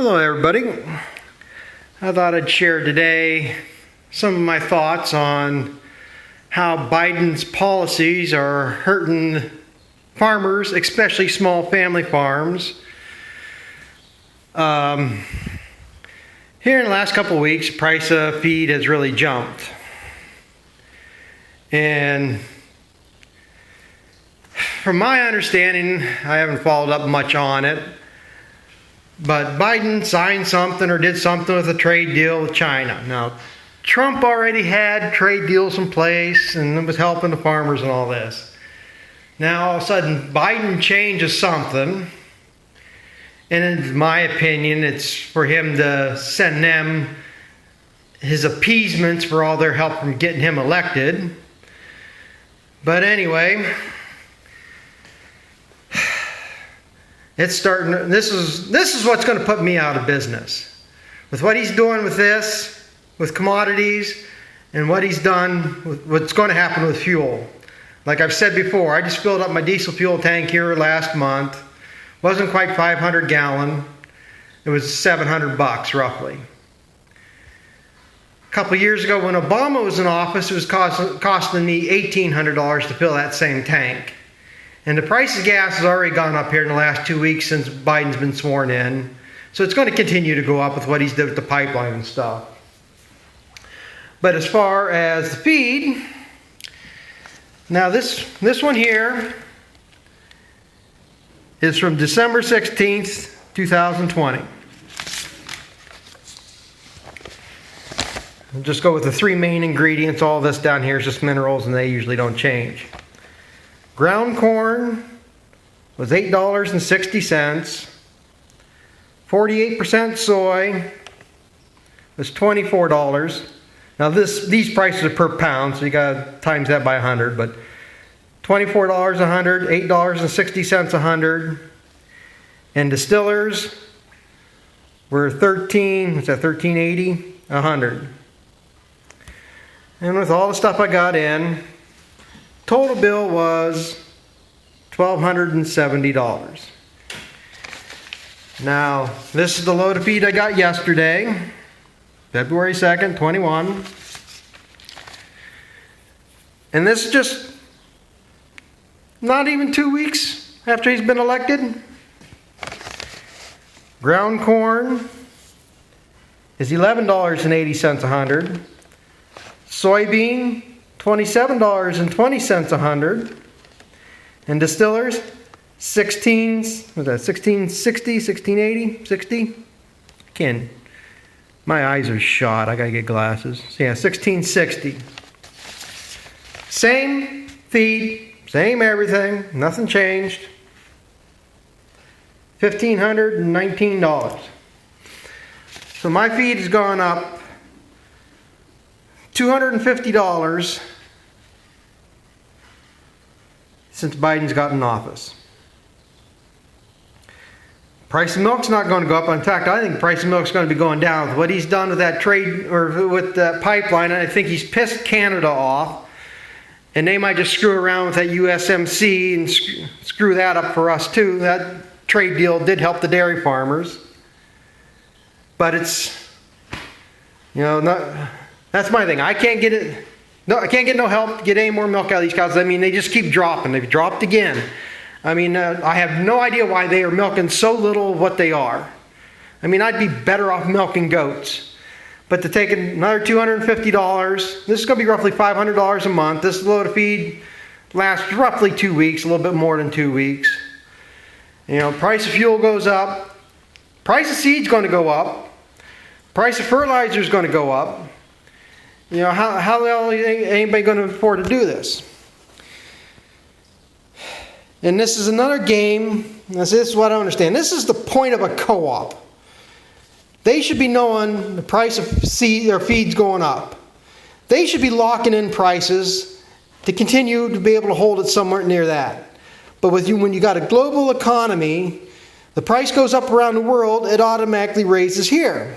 Hello everybody. I thought I'd share today some of my thoughts on how Biden's policies are hurting farmers, especially small family farms. Here in the last couple of weeks, the price of feed has really jumped. And from my understanding, I haven't followed up much on it, but Biden signed something or did something with a trade deal with China. Now, Trump already had trade deals in place and was helping the farmers and all this. Now, all of a sudden, Biden changes something. And in my opinion, it's for him to send them his appeasements for all their help from getting him elected. But anyway, it's starting. This is what's going to put me out of business. With what he's doing with this, with commodities, and what he's done with what's going to happen with fuel. Like I've said before, I just filled up my diesel fuel tank here last month. Wasn't quite 500 gallon. It was $700 roughly. A couple of years ago when Obama was in office, it was costing me $1,800 to fill that same tank. And the price of gas has already gone up here in the last 2 weeks since Biden's been sworn in. So it's going to continue to go up with what he's did with the pipeline and stuff. But as far as the feed, now this one here is from December 16th, 2020. I'll just go with the three main ingredients. All this down here is just minerals and they usually don't change. Ground corn was $8.60. 48% soy was $24. Now these prices are per pound, so you gotta times that by 100, but $24 a hundred, $8.60 a hundred. And distillers were $13.80 a hundred. And with all the stuff I got in, total bill was $1,270. Now, this is the load of feed I got yesterday, February 2nd, 21. And this is just not even 2 weeks after he's been elected. Ground corn is $11.80 a hundred. Soybean, $27.20 a hundred. And distillers, $16.80? Again, my eyes are shot. I gotta get glasses. So yeah, $16.60. Same feed, same everything, nothing changed. $1,519. So my feed has gone up $250 since Biden's gotten in office. Price of milk's not going to go up. In fact, I think the price of milk's going to be going down. With what he's done with that trade or with that pipeline, I think he's pissed Canada off. And they might just screw around with that USMC and screw that up for us too. That trade deal did help the dairy farmers. But it's, that's my thing. I can't get it. No, I can't get no help to get any more milk out of these cows. I mean, they just keep dropping. They've dropped again. I mean, I have no idea why they are milking so little of what they are. I mean, I'd be better off milking goats. But to take another $250, this is going to be roughly $500 a month. This load of feed lasts roughly 2 weeks, a little bit more than 2 weeks. Price of fuel goes up. Price of seed's going to go up. Price of fertilizer is going to go up. How the hell is anybody going to afford to do this? And this is another game. This is what I understand. This is the point of a co-op. They should be knowing the price of seed or feed's going up. They should be locking in prices to continue to be able to hold it somewhere near that. But when you got a global economy, the price goes up around the world, it automatically raises here.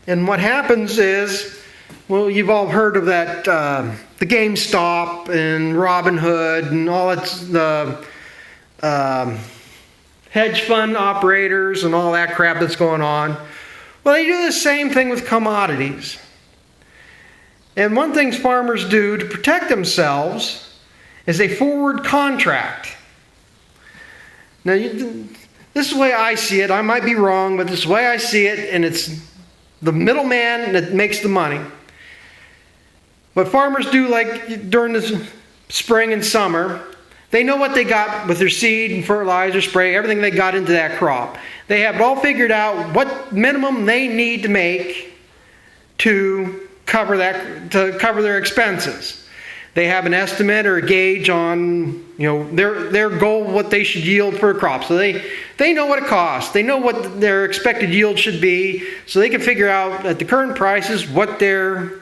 And what happens is, well, you've all heard of that, the GameStop and Robinhood and all its hedge fund operators and all that crap that's going on. Well, they do the same thing with commodities. And one thing farmers do to protect themselves is they forward contract. Now, this is the way I see it. I might be wrong, but this is the way I see it, and it's the middleman that makes the money. What farmers do, like during the spring and summer, they know what they got with their seed and fertilizer, spray, everything they got into that crop. They have it all figured out what minimum they need to make to cover their expenses. They have an estimate or a gauge on their goal, what they should yield per crop. So they know what it costs. They know what their expected yield should be, so they can figure out at the current prices what their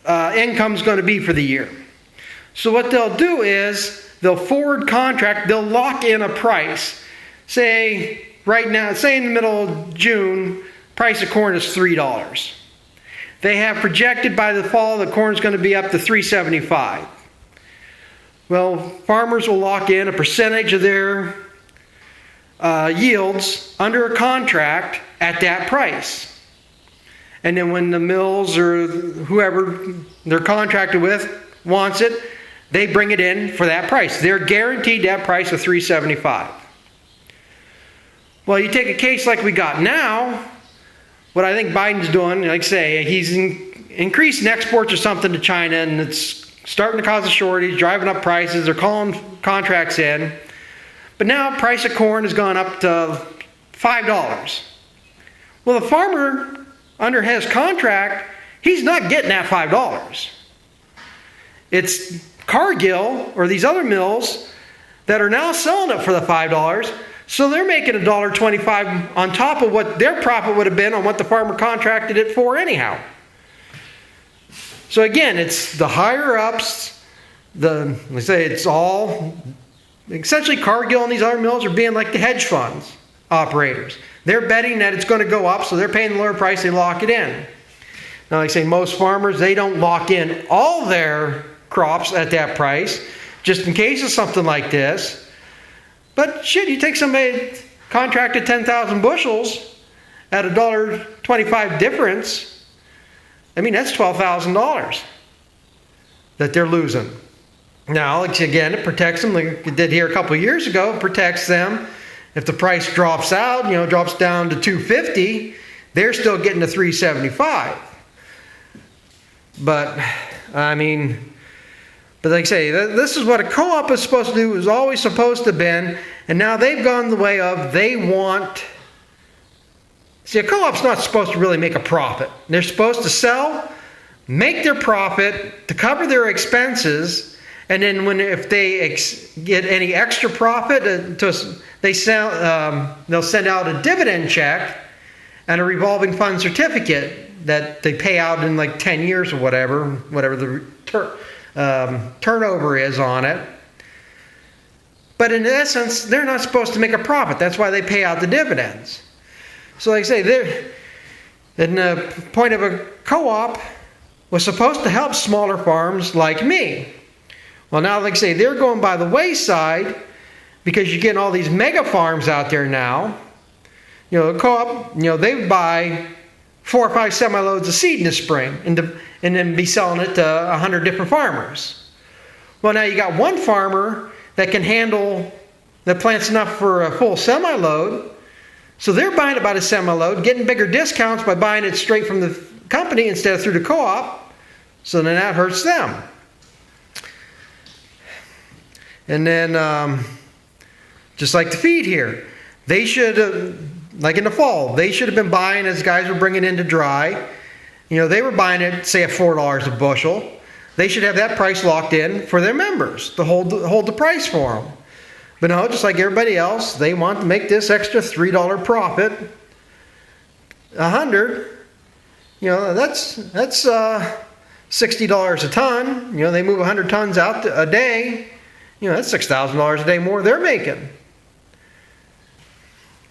income is going to be for the year. So what they'll do is they'll forward contract, they'll lock in a price. Say right now, say in the middle of June, price of corn is $3. They have projected by the fall the corn is going to be up to $3.75. Well, farmers will lock in a percentage of their yields under a contract at that price. And then when the mills or whoever they're contracted with wants it, they bring it in for that price. They're guaranteed that price of $3.75. Well, you take a case like we got now, what I think Biden's doing, like say, he's increasing exports or something to China, and it's starting to cause a shortage, driving up prices, they're calling contracts in. But now price of corn has gone up to $5. Well, the farmer under his contract, he's not getting that $5. It's Cargill or these other mills that are now selling it for the $5. So they're making $1.25 on top of what their profit would have been on what the farmer contracted it for anyhow. So again, it's the higher ups, let's say it's all, essentially Cargill and these other mills are being like the hedge funds operators. They're betting that it's going to go up, so they're paying the lower price, they lock it in. Now, like I say, most farmers, they don't lock in all their crops at that price, just in case of something like this. But shit, you take somebody contracted 10,000 bushels at $1.25 difference, I mean, that's $12,000 that they're losing. Now, again, it protects them, like it did here a couple of years ago, it protects them. If the price drops out, drops down to $2.50, they're still getting to $3.75. But, but like I say, this is what a co-op is supposed to do, is always supposed to have been, and now they've gone the way of they want. See, a co-op's not supposed to really make a profit. They're supposed to sell, make their profit to cover their expenses, and then if they get any extra profit, they'll send out a dividend check and a revolving fund certificate that they pay out in like 10 years or whatever the turnover is on it. But in essence, they're not supposed to make a profit. That's why they pay out the dividends. So like I say, the point of a co-op was supposed to help smaller farms like me. Well, now, like I say, they're going by the wayside because you're getting all these mega farms out there now. The co-op, they buy 4 or 5 semi-loads of seed in the spring and then be selling it to 100 different farmers. Well, now you got one farmer that plants enough for a full semi-load. So they're buying it by the semi-load, getting bigger discounts by buying it straight from the company instead of through the co-op. So then that hurts them. And then, just like the feed here, they should, like in the fall, they should have been buying as guys were bringing in to dry. They were buying it, say, at $4 a bushel. They should have that price locked in for their members to hold the price for them. But no, just like everybody else, they want to make this extra $3 profit. 100, that's $60 a ton. They move 100 tons out a day. That's $6,000 a day more they're making.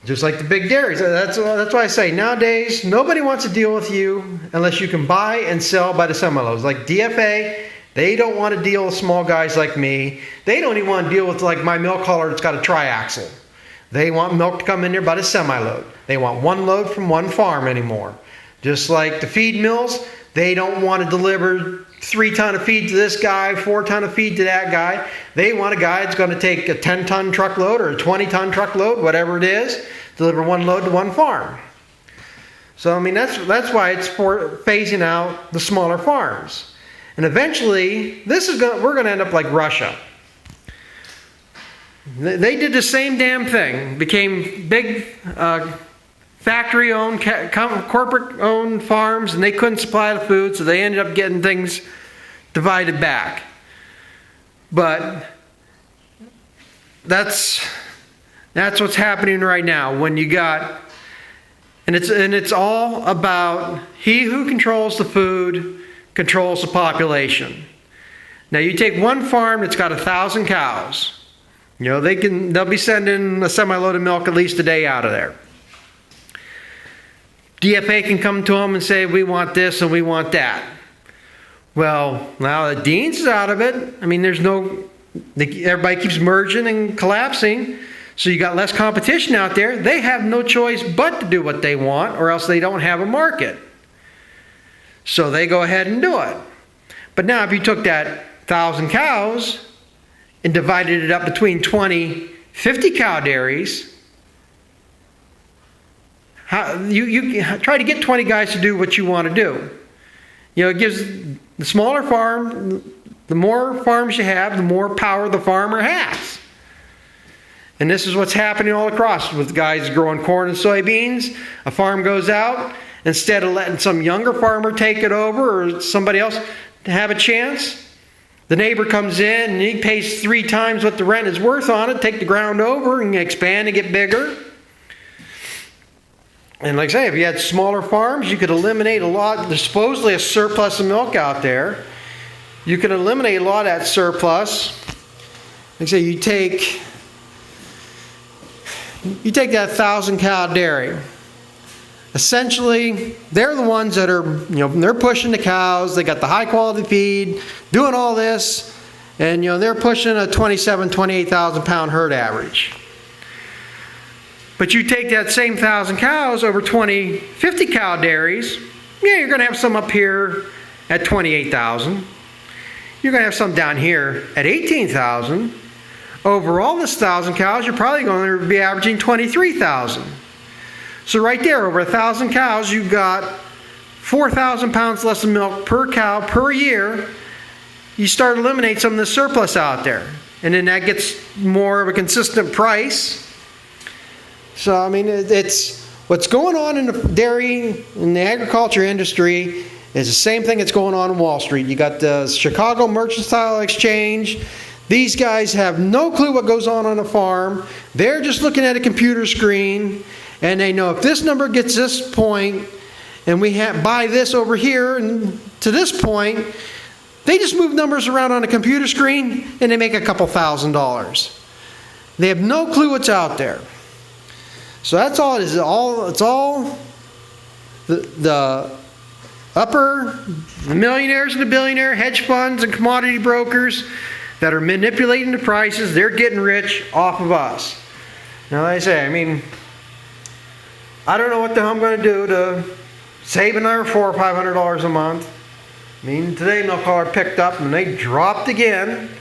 Just like the big dairies. That's why I say nowadays nobody wants to deal with you unless you can buy and sell by the semi-loads. Like DFA, they don't want to deal with small guys like me. They don't even want to deal with like my milk hauler that's got a triaxle. They want milk to come in there by the semi-load. They want one load from one farm anymore. Just like the feed mills, they don't want to deliver 3 ton of feed to this guy, 4 ton of feed to that guy. They want a guy that's going to take a 10-ton truckload or a 20-ton truckload, whatever it is, deliver one load to one farm. So, I mean, that's why it's for phasing out the smaller farms. And eventually, we're going to end up like Russia. They did the same damn thing. Became big factory-owned, corporate-owned farms, and they couldn't supply the food, so they ended up getting things divided back. But that's what's happening right now. When you got, and it's all about he who controls the food controls the population. Now you take one farm that's got 1,000 cows. You know, they'll be sending a semi-load of milk at least a day out of there. DFA can come to them and say, we want this and we want that. Well, now that Dean's is out of it, I mean, everybody keeps merging and collapsing, so you got less competition out there. They have no choice but to do what they want, or else they don't have a market. So they go ahead and do it. But now if you took that 1,000 cows and divided it up between 20, 50 cow dairies, you try to get 20 guys to do what you want to do. You know, it gives the smaller farm, the more farms you have, the more power the farmer has. And this is what's happening all across with guys growing corn and soybeans. A farm goes out, instead of letting some younger farmer take it over or somebody else to have a chance, the neighbor comes in and he pays 3 times what the rent is worth on it, take the ground over and expand and get bigger. And like I say, if you had smaller farms, you could eliminate a lot. There's supposedly a surplus of milk out there. You could eliminate a lot of that surplus. Like I say, you take that 1,000 cow dairy. Essentially, they're the ones that are, they're pushing the cows. They got the high quality feed, doing all this, and they're pushing a 28,000 pound herd average. But you take that same 1,000 cows over 50 cow dairies, you're going to have some up here at 28,000. You're going to have some down here at 18,000. Overall, this 1,000 cows, you're probably going to be averaging 23,000. So right there, over 1,000 cows, you've got 4,000 pounds less of milk per cow per year. You start eliminating some of the surplus out there. And then that gets more of a consistent price. So, I mean, it's what's going on in the dairy, in the agriculture industry is the same thing that's going on in Wall Street. You got the Chicago Mercantile Exchange. These guys have no clue what goes on a farm. They're just looking at a computer screen, and they know if this number gets this point, and we buy this over here and to this point, they just move numbers around on a computer screen, and they make a couple $1,000s. They have no clue what's out there. So that's all it is. It's all the millionaires and the billionaire hedge funds and commodity brokers that are manipulating the prices. They're getting rich off of us. Now, like I say, I mean, I don't know what the hell I'm going to do to save another $400 or $500 a month. I mean, today milk collar picked up and they dropped again.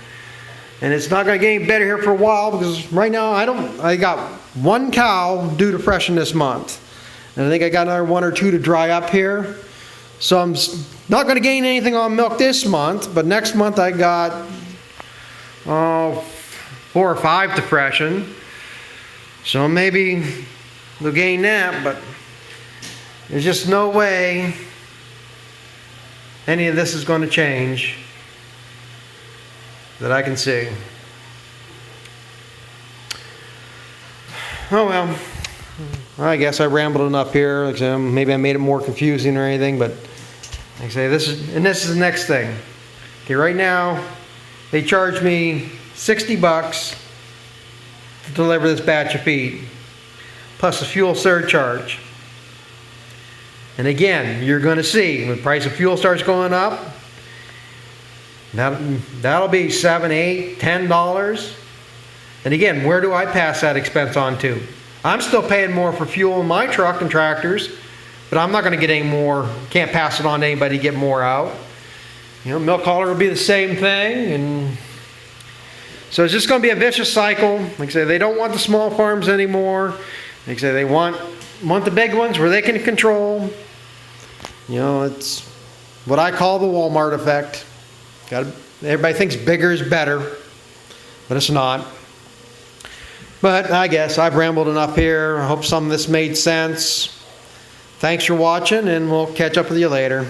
And it's not going to get any better here for a while because right now I got 1 cow due to freshen this month. And I think I got another 1 or 2 to dry up here. So I'm not going to gain anything on milk this month, but next month I got 4 or 5 to freshen. So maybe they'll gain that, but there's just no way any of this is going to change that I can see. Oh well, I guess I rambled enough here. Maybe I made it more confusing or anything, but like I say, this is the next thing. Okay, right now they charge me $60 to deliver this batch of feed, plus a fuel surcharge. And again, you're going to see when the price of fuel starts going up, that'll be $7, $8, $10. And again, where do I pass that expense on to? I'm still paying more for fuel in my truck and tractors, but I'm not going to get any more. Can't pass it on to anybody to get more out. Milk hauler will be the same thing, and so it's just going to be a vicious cycle. Like I say, they don't want the small farms anymore. Like I say, they want the big ones where they can control. It's what I call the Walmart effect. Everybody thinks bigger is better, but it's not. But I guess I've rambled enough here. I hope some of this made sense. Thanks for watching, and we'll catch up with you later.